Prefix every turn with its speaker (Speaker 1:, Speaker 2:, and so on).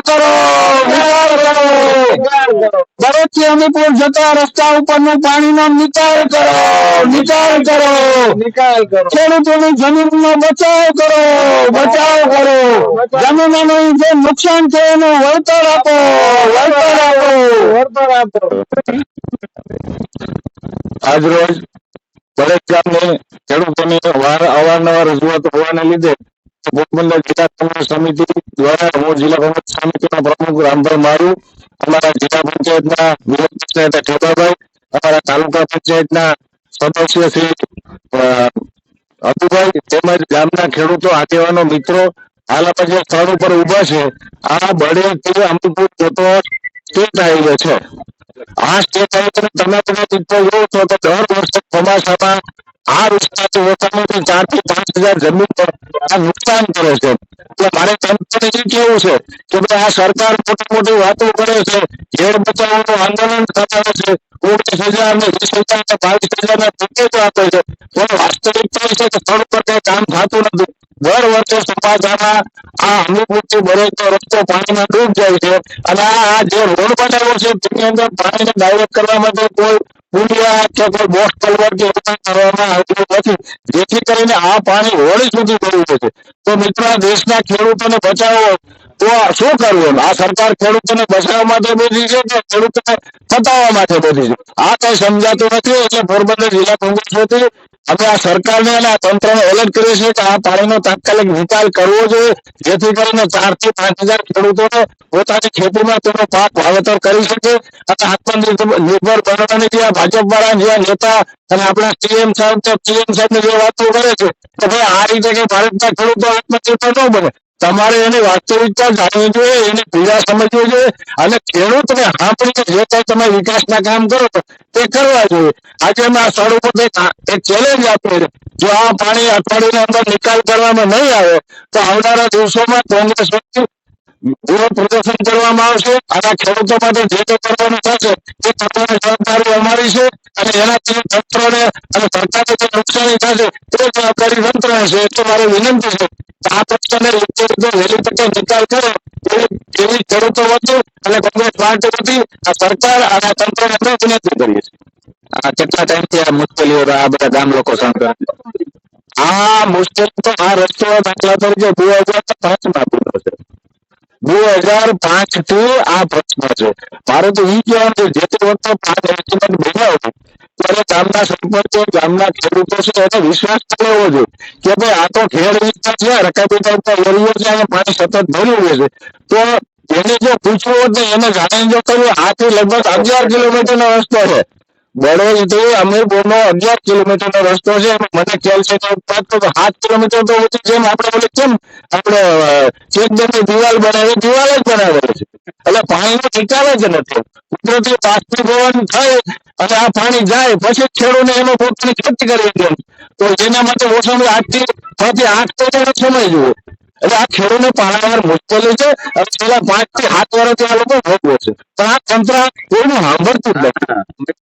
Speaker 1: કરો, નિકાલ કરો. દરેકથી અમીપુર જતા રસ્તા ઉપરનું પાણીનો નિકાલ કરો, નિકાલ કરો, નિકાલ કરો. ખેડૂતોની જમીનનો બચાવ કરો, બચાવ કરો. જમીનોનું જે નુકસાન છે એનું વળતર આપો, વળતર આપો, વળતર આપો. આજ રોજ દરેક ગામની ખેડૂતોની અવારનવાર રજૂઆત હોવાને લીધે પોરબંદર જિલ્લા કોંગ્રેસ સમિતિ દ્વારા હું જિલ્લા કોંગ્રેસ સમિતિના પ્રમુખ રામભાઈ મારુ, અમારા જિલ્લા પંચાયતના વિરોધ પક્ષના ઠેકાભાઈ, અમારા તાલુકા પંચાયતના સદસ્ય શ્રી અતુભાઈ તેમજ ગામના ખેડૂતો, આગેવાનો, મિત્રો હાલ આપણે જે સ્થળ ઉપર ઉભા છે આ બળેથી અમીપુર જતો સ્ટેટ હાઈવે છે. આ સ્ટેટ હાઈવે તમે ચિત્ર જોવો છો તો દર વર્ષે ચોમાસામાં આ વિસ્તારથી ઓછામાં 4 થી 5,000 જમીન પર આ નુકસાન કરે છે. એટલે મારે તંત્રને એ કેવું છે કે ભાઈ આ સરકાર મોટી મોટી વાતો કરે છે, ઝેર બચાવવાનું આંદોલન કરે છે, 19,000 ને 20,000 ને 22,000 ના પેકેજો આપે છે, પણ વાસ્તવિકતા છે કે સ્થળ પર કઈ કામ થતું નથી. દર વર્ષે ચોમાસામાં આ અમીપુરથી બરોડનો રસ્તો પાણીમાં ડૂબ જાય છે અને આ જે રોડ બનાવ્યો છે તેની અંદર પાણીને ડાયવર્ટ કરવા માટે કોઈ પુલિયા કે કોઈ બોક્સ કલવર કે એવું કરવામાં આવતું નથી, જેથી કરીને આ પાણી હોળી સુધી પડ્યું છે. તો મિત્રો દેશના ખેડૂતોને બચાવો તો શું કરવું? આ સરકાર ખેડૂતોને બચાવવા માટે બેઠી છે કે ખેડૂતોને પતાવવા માટે બેઠી છે? આ કઈ સમજાતું નથી. એટલે પોરબંદર જિલ્લા કોંગ્રેસ વતી અમે આ સરકારને અને આ તંત્રને એલર્ટ કરીએ છીએ કે આ પાણીનો તાત્કાલિક નિકાલ કરવો જોઈએ, જેથી કરીને 4 થી 5,000 ખેડૂતોને પોતાની ખેતીમાં તેનો પાક વાવેતર કરી શકે અને આત્મનિર્ભર બનવાની જે ભાજપ વાળા જે નેતા અને આપણા સીએમ સાહેબ જે વાતો કરે છે કે ભાઈ આ રીતે કે ભારતના ખેડૂતો આત્મનિર્ભર ન બને. તમારે એની વાસ્તવિકતા જાણવી જોઈએ, એની પીડા સમજવી જોઈએ અને ખેડૂતને સાંભળીને જે કઈ તમે વિકાસના કામ કરો છો તે કરવા જોઈએ. આજે અમે આ સ્થળ ઉપર એક ચેલેન્જ આપી છે, જો આ પાણી અઠવાડિયાની અંદર નિકાલ કરવામાં નહીં આવે તો આવનારા દિવસોમાં કોંગ્રેસ વિરોધ પ્રદર્શન કરવામાં આવશે અને ખેડૂતો માટે જે તે કરવાનું થશે તે કરવાની જવાબદારી અમારી છે અને એનાથી તંત્રને અને સરકારને જે નુકસાની થશે તે જવાબદારી તંત્રની છે. એટલે મારી વિનંતી છે કે આ પ્રશ્નને યોગ્ય રીતે વહેલી તકે નિકાલ કરે એવી ખેડૂતો વતી અને કોંગ્રેસ પાર્ટી વતી આ સરકાર અને તંત્રને અમે વિનંતી કરીએ છીએ. કેટલા ટાઈમથી આ મુશ્કેલીઓ આ બધા ગામ લોકો સંકળાયેલા? આ મુશ્કેલી તો આ રસ્તો દાખલા તરીકે 2005માં બન્યો છે. 2005 થી આ પ્રશ્ન છે. મારે તો એ કહેવાનું છે, જે તે વખતે 5 એસ્ટિમેટ બન્યા હતો ત્યારે ગામના સરપંચો, ગામના ખેડૂતો છે એને વિશ્વાસ લેવો જોઈએ કે ભાઈ આ તો ખેડ વિસ્તાર છે, રકાબીતા એરિયો છે અને પાણી સતત ભર્યું રહે છે. તો એને જો પૂછવું હોત ને એને જાણીને જો કર્યું, આથી લગભગ 11 કિલોમીટરનો રસ્તો છે. બરોડથી અમીરપુરનો 11 કિલોમીટરનો રસ્તો છે. મને ખ્યાલ છે કે 7 કિલોમીટર તો ઓછી, જેમ આપણે બોલે કેમ આપણે ચેકડેમની દિવાલ બનાવી, દિવાલ જ બનાવે છે. એટલે પાણીનો નિકાલ જ નથી. કુદરતી બાષ્પીભવન થાય અને આ પાણી જાય પછી ખેડૂતને એનો પોતાની ખેતી કરવી જોઈએ. તો એના માટે ઓછામાં 6 થી 8 કલાકનો સમય જોઈએ. એટલે આ ખેડૂતને પાણીવાર મુશ્કેલી છે અને છેલ્લા 5 થી 7 વર્ષથી આ લોકો ભોગવે છે. પણ આ તંત્ર કોઈનું સાંભળતું જ નથી.